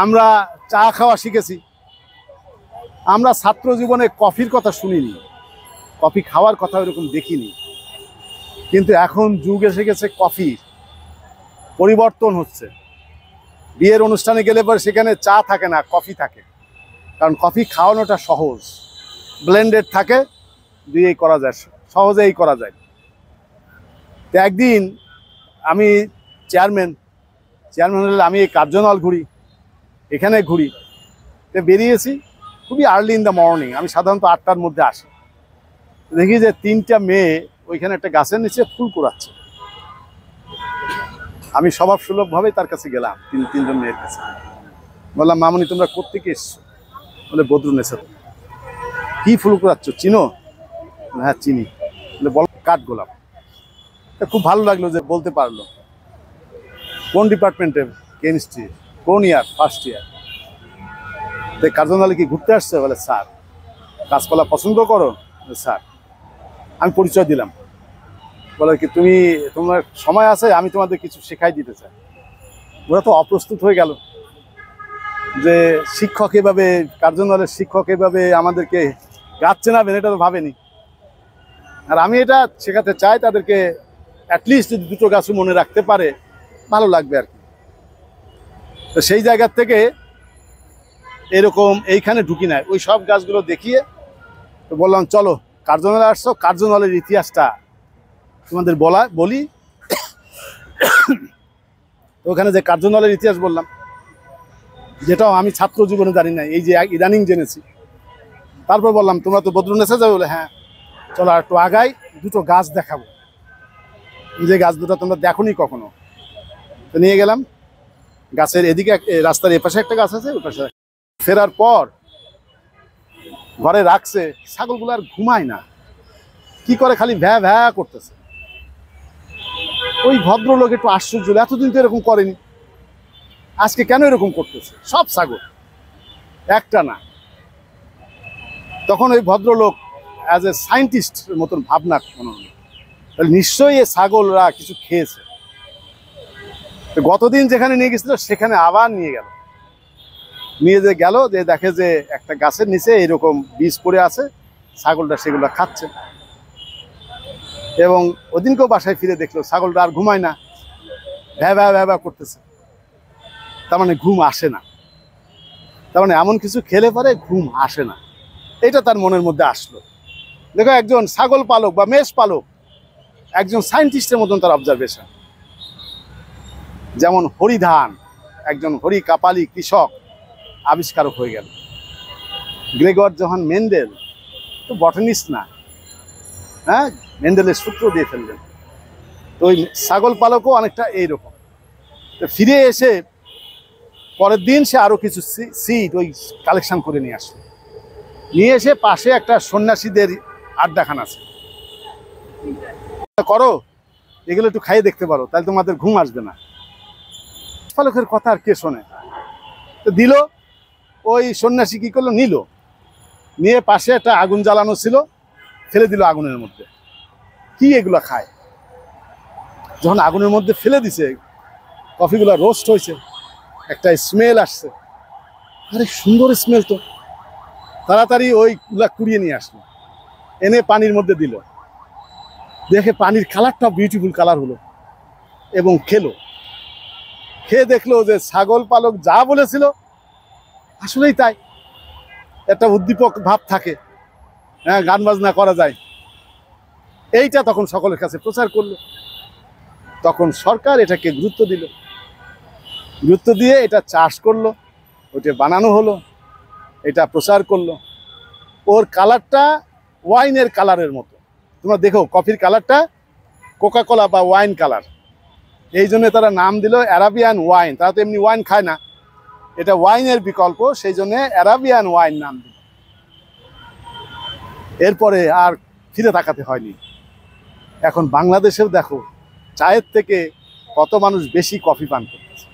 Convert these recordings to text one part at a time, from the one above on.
আমরা চা খাওয়া শিখেছি, আমরা ছাত্র জীবনে কফির কথা শুনিনি, কফি খাওয়ার কথা এরকম দেখিনি। কিন্তু এখন যুগ এসে গেছে কফির, পরিবর্তন হচ্ছে। বিয়ের অনুষ্ঠানে গেলে পরে সেখানে চা থাকে না, কফি থাকে, কারণ কফি খাওয়ানোটা সহজ, ব্লেন্ডেড থাকে, দিয়েই করা যায়, সহজেই করা যায়। তো একদিন আমি চেয়ারম্যান হলে আমি এই কার্যনল ঘুরি, এখানে ঘুরি, তো বেরিয়েছি খুবই আর্লি ইন দ্য মর্নিং। আমি সাধারণত 8টার মধ্যে আসি। দেখি যে 3টা মেয়ে ওইখানে একটা গাছের নিচে ফুল কুড়াচ্ছে। আমি স্বভাব সুলভভাবেই তার কাছে গেলাম, তিনজন মেয়ের কাছে। বললাম, মামনি তোমরা কোত্থেকে এসছো? বলে বদরুন্নেসা। কি ফুল কুড়াচ্ছ, চিনো? হ্যাঁ চিনি। বলে বল, কাঠ গোলাপ। খুব ভালো লাগলো যে বলতে পারলো। কোন ডিপার্টমেন্টের? কেমিস্ট্রি। কোন ইয়ার? First year. তো কার্যনালে কি ঘুরতে আসছে? বলে স্যার। গাছপালা পছন্দ করো? স্যার। আমি পরিচয় দিলাম। বলে কি তোমার সময় আছে, আমি তোমাদের কিছু শেখাই দিতে চাই। ওরা তো অপ্রস্তুত হয়ে গেল যে শিক্ষক এভাবে, কার্যনালের শিক্ষক এভাবে আমাদেরকে গাছ চেনাবেন, এটা তো ভাবেনি। আর আমি এটা শেখাতে চাই তাদেরকে, অ্যাটলিস্ট যদি 2টো গাছও মনে রাখতে পারে ভালো লাগবে আর কি। তো সেই জায়গার থেকে এরকম এইখানে ঢুকি নাই, ওই সব গাছগুলো দেখিয়ে তো বললাম চলো কার্যনালে আসছো, কার্যনালের ইতিহাসটা তোমাদের বলি। ওখানে যে কার্যনালের ইতিহাস বললাম, যেটাও আমি ছাত্র জীবনে জানি না, এই যে ইদানিং জেনেছি। তারপর বললাম তোমরা তো বদরুন্নেসা যাবে? বলে হ্যাঁ। চলো আর একটু আগাই, 2টো গাছ দেখাবো, যে গাছ দুটো তোমরা দেখোনি কখনো। তো নিয়ে গেলাম। গাছের এদিকে, রাস্তার এপাশে একটা গাছ আছে, ওই পাশে। ফেরার পর ঘরে রাখছে, ছাগলগুলো আর ঘুমায় না, কি করে খালি ভ্যা ভ্যা করতেছে। ওই ভদ্রলোক একটু আশ্চর্য, এতদিন তো এরকম করেনি, আজকে কেন এরকম করতেছে? সব ছাগল, একটা না। তখন ওই ভদ্রলোক অ্যাজ এ সায়েন্টিস্ট মতন ভাবনা মনে হলো, নিশ্চয়ই এই ছাগলরা কিছু খেয়েছে। গতদিন যেখানে নিয়ে গেছিল সেখানে আবার নিয়ে গেল, যে দেখে যে একটা গাছের নিচে এরকম বীজ পড়ে আছে, ছাগলটা সেগুলো খাচ্ছে। এবং ওদিনকেও বাসায় ফিরে দেখলো ছাগলটা আর ঘুমায় না, ভ্যা ভ্যা ভ্যা ভ্যা করতেছে। তার মানে ঘুম আসে না, তার মানে এমন কিছু খেলে পরে ঘুম আসে না, এটা তার মনের মধ্যে আসলো। দেখো, একজন ছাগল পালক বা মেষ পালক, একজন সায়েন্টিস্টের মতন তার অবজারভেশন। যেমন হরিধান, একজন হরি কাপালি কৃষক আবিষ্কারক হয়ে গেল। গ্রেগর জোহান মেন্ডেল তো বটানিস্ট না, হ্যাঁ, মেন্ডেলের সূত্র দিয়ে ফেললেন। তো ওই ছাগল পালকও অনেকটা এইরকম। তো ফিরে এসে পরের দিন সে আরো কিছু সিড ওই কালেকশন করে নিয়ে আসলো। নিয়ে এসে পাশে একটা সন্ন্যাসীদের আড্ডাখানা আছে, করো এগুলো একটু খাইয়ে দেখতে পারো, তাহলে তোমাদের ঘুম আসবে না। পালকের কথা আর কে শোনে? তো দিল। ওই সন্ন্যাসী কি করলো, নিয়ে পাশে একটা আগুন জ্বালানো ছিল, ফেলে দিল আগুনের মধ্যে। কি এগুলো খায়? যখন আগুনের মধ্যে ফেলে দিছে, কফিগুলো রোস্ট হয়েছে, একটা স্মেল আসছে, আরে সুন্দর স্মেল তো। তাড়াতাড়ি ওইগুলা কুড়িয়ে নিয়ে আসলো, এনে পানির মধ্যে দিল। দেখে পানির কালারটা বিউটিফুল কালার হলো, এবং খেয়ে দেখলো যে ছাগল পালক যা বলেছিল আসলেই তাই। একটা উদ্দীপক ভাব থাকে, হ্যাঁ, গান বাজনা করা যায়। এইটা তখন সকলের কাছে প্রচার করলো। তখন সরকার এটাকে গুরুত্ব দিয়ে এটা চাষ করলো, ওটা বানানো হলো, এটা প্রচার করলো। ওর কালারটা ওয়াইনের কালারের মতো। তোমরা দেখো কফির কালারটা কোকা কোলা বা ওয়াইন কালার, এই জন্য তারা নাম দিল অ্যারাবিয়ান ওয়াইন। তারা তো এমনি ওয়াইন খায় না, এটা ওয়াইনের বিকল্প, সেই জন্য অ্যারাবিয়ান ওয়াইন নাম দিল। এরপরে আর ফিরে তাকাতে হয়নি। এখন বাংলাদেশেও দেখো চায়ের থেকে কত মানুষ বেশি কফি পান করতেছে।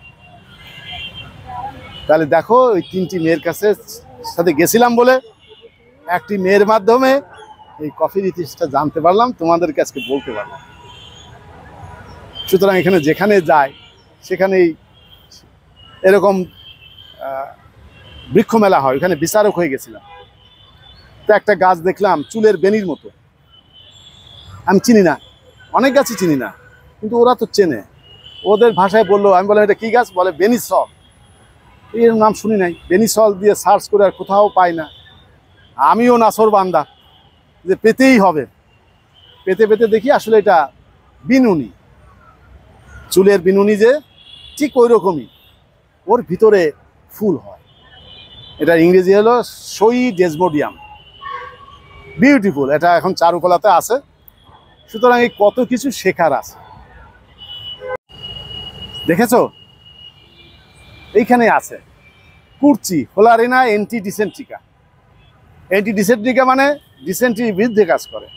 তাহলে দেখো, ওই 3টি মেয়ের সাথে গেছিলাম বলে একটি মেয়ের মাধ্যমে এই কফির ইতিহাসটা জানতে পারলাম, তোমাদেরকে আজকে বলতে পারলাম। সুতরাং এখানে যেখানে যায় সেখানেই এরকম বৃক্ষ মেলা হয়, ওখানে বিচারক হয়ে গেছিলাম। তো একটা গাছ দেখলাম চুলের বেনির মতো, আমি চিনি না, অনেক গাছই চিনি না, কিন্তু ওরা তো চেনে, ওদের ভাষায় বললো। আমি বললাম এটা কি গাছ? বলে বেনিসল। এর নাম শুনি নাই, বেনিসল দিয়ে সার্চ করে আর কোথাও পাই না। আমিও নাসর বান্দা যে পেতেই হবে, পেতে পেতে দেখি আসলে এটা বিনুনি, চুলের বিনুনি যে ঠিক ওই রকমই, ওর ভিতরে ফুল হয়। এটা ইংরেজি হলো সই ডেজমোডিয়াম, বিউটিফুল। এটা এখন চারুকলাতে আছে। সুতরাং এই কত কিছু শেখার আছে, দেখেছো? এইখানে আছে কুর্চি ফ্লোরিনা অ্যান্টিডিসেন্ট্রিকা। অ্যান্টিডিসেন্ট্রিকা মানে ডিসেন্ট্রির বিরুদ্ধে কাজ করে।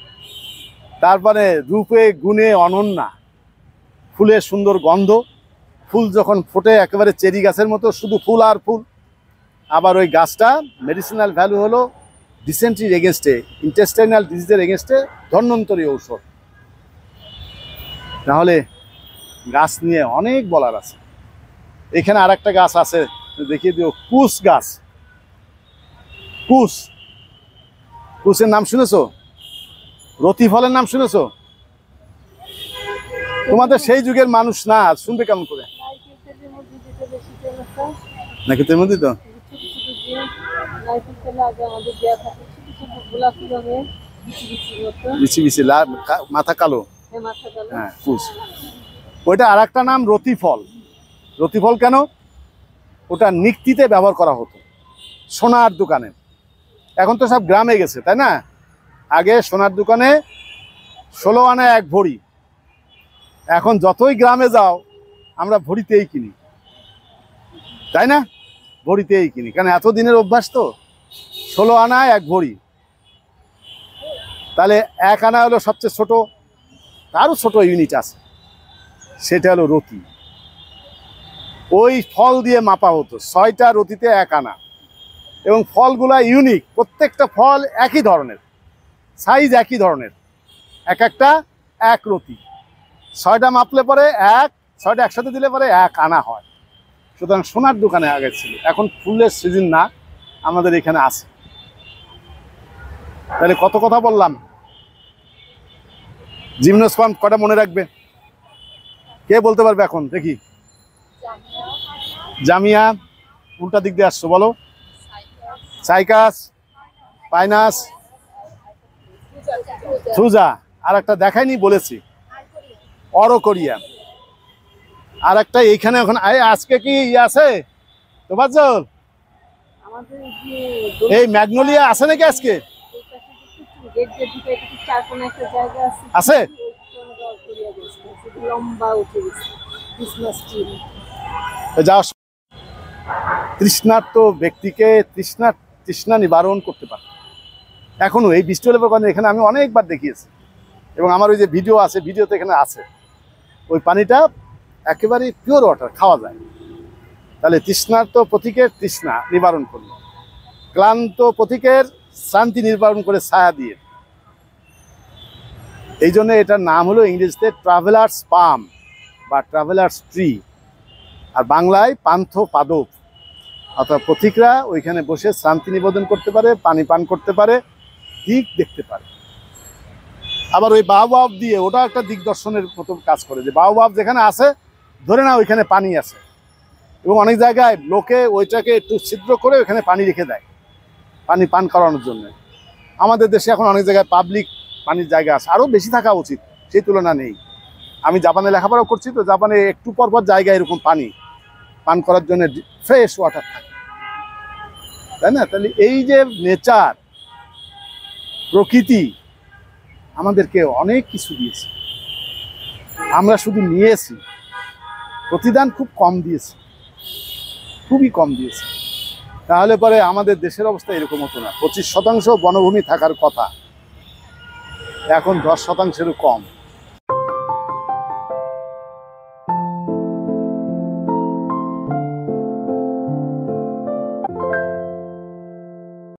তারপরে রূপে গুণে অনন্যা, ফুলের সুন্দর গন্ধ, ফুল যখন ফোটে একেবারে চেরি গাছের মতো, শুধু ফুল আর ফুল। আবার ওই গাছটা মেডিসিনাল ভ্যালু হলো ডিসেন্ট্রির এগেনস্টে, ইন্টেস্টাইনাল ডিজিজের এগেনস্টে ধন্বন্তরী ঔষধ। তাহলে গাছ নিয়ে অনেক বলার আছে। এখানে আর একটা গাছ আছে, দেখিয়ে দিও, কুশ গাছ। কুশ, কুশের নাম শুনেছো? রতি ফলের নাম শুনেছো? তোমাদের সেই যুগের মানুষ না, শুনবে কেমন করে? নারকেলের মধ্যে তো বিচি বিচি মাথা কালো, হ্যাঁ কুশ। ওইটা আর একটা নাম রতি ফল। রতি ফল কেন? ওটা নিক্তিতে ব্যবহার করা হতো, সোনার দোকানে। এখন তো সব গ্রামে গেছে, তাই না? আগে সোনার দোকানে 16 আনা 1 ভরি। এখন যতই গ্রামে যাও আমরা ভরিতেই কিনি, তাই না? ভরিতেই কিনি, কারণ এতদিনের অভ্যাস তো। 16 আনা 1 ভরি, তাহলে 1 আনা হলো সবচেয়ে ছোট, আরও ছোট ইউনিট আছে, সেটা হলো রতি। ওই ফল দিয়ে মাপা হতো, 6টা রতিতে 1 আনা। এবং ফলগুলা ইউনিক, প্রত্যেকটা ফল একই ধরনের, সাইজ একই ধরনের, এক একটা 1 রতি। 6টা মাপলে পরে 6টা একসাথে দিলে পরে 1 আনা হয়। সুতরাং সোনার দোকানে আগে ছিল, এখন ফুলের সিজন না, আমাদের এখানে আছে। তাহলে কত কথা বললাম। জিমনোস্পার্ম কটা মনে রাখবে? কে বলতে পারবে এখন? দেখি। জামিয়া, উল্টা দিক দিয়ে আসছো, বলো। সাইকাস, পাইনাস, থ্রুজা, আর একটা দেখাইনি বলেছি, অরোকোরিয়া। আর একটা এইখানে এখন আজকে কি আছে তোফাজ্জল? এই ম্যাগনোলিয়া আছে নাকি আজকে? আছে। যাও, তৃষ্ণার্ত ব্যক্তিকে তৃষ্ণা নিবারণ করতে পারে। এখনো এই বৃষ্টি হলে পরে এখানে আমি অনেকবার দেখিয়েছি, এবং আমার ওই যে ভিডিও আছে, ভিডিওতে এখানে আছে। ওই পানিটা একেবারে পিওর ওয়াটার, খাওয়া যায়। তাহলে তৃষ্ণার্ত প্রতীকের তৃষ্ণা নিবারণ করল, ক্লান্ত প্রতীকের শান্তি নিবারণ করে ছায়া দিয়ে। এই জন্য এটার নাম হলো ইংরেজিতে ট্রাভেলার্স পাম বা ট্রাভেলার্স ট্রি, আর বাংলায় পান্থ পাদপ। অর্থাৎ পথিকরা ওইখানে বসে শান্তি নিবেদন করতে পারে, পানি পান করতে পারে, দিক দেখতে পারে। আবার ওই বাহুবাব দিয়ে ওটা একটা দিক দর্শনের মতো কাজ করে, যে বাহুবাব যেখানে আছে ধরে না ওইখানে পানি আছে, এবং অনেক জায়গায় লোকে ওইটাকে একটু ছিদ্র করে ওইখানে পানি রেখে দেয় পানি পান করানোর জন্য। আমাদের দেশে এখন অনেক জায়গায় পাবলিক পানির জায়গা আছে, আরও বেশি থাকা উচিত, সেই তুলনা নেই। আমি জাপানে লেখাপড়া করছি, তো জাপানে একটু পরপর জায়গায় এরকম পানি পান করার জন্য ফ্রেশ ওয়াটার থাকে, তাই না? তাহলে এই যে নেচার, প্রকৃতি আমাদেরকে অনেক কিছু দিয়েছে, আমরা শুধু নিয়েছি, প্রতিদান খুব কম দিয়েছে, খুবই কম দিয়েছে। তাহলে পরে আমাদের দেশের অবস্থা এরকম হতো না। 25% বনভূমি থাকার কথা, এখন 10%-এরও কম।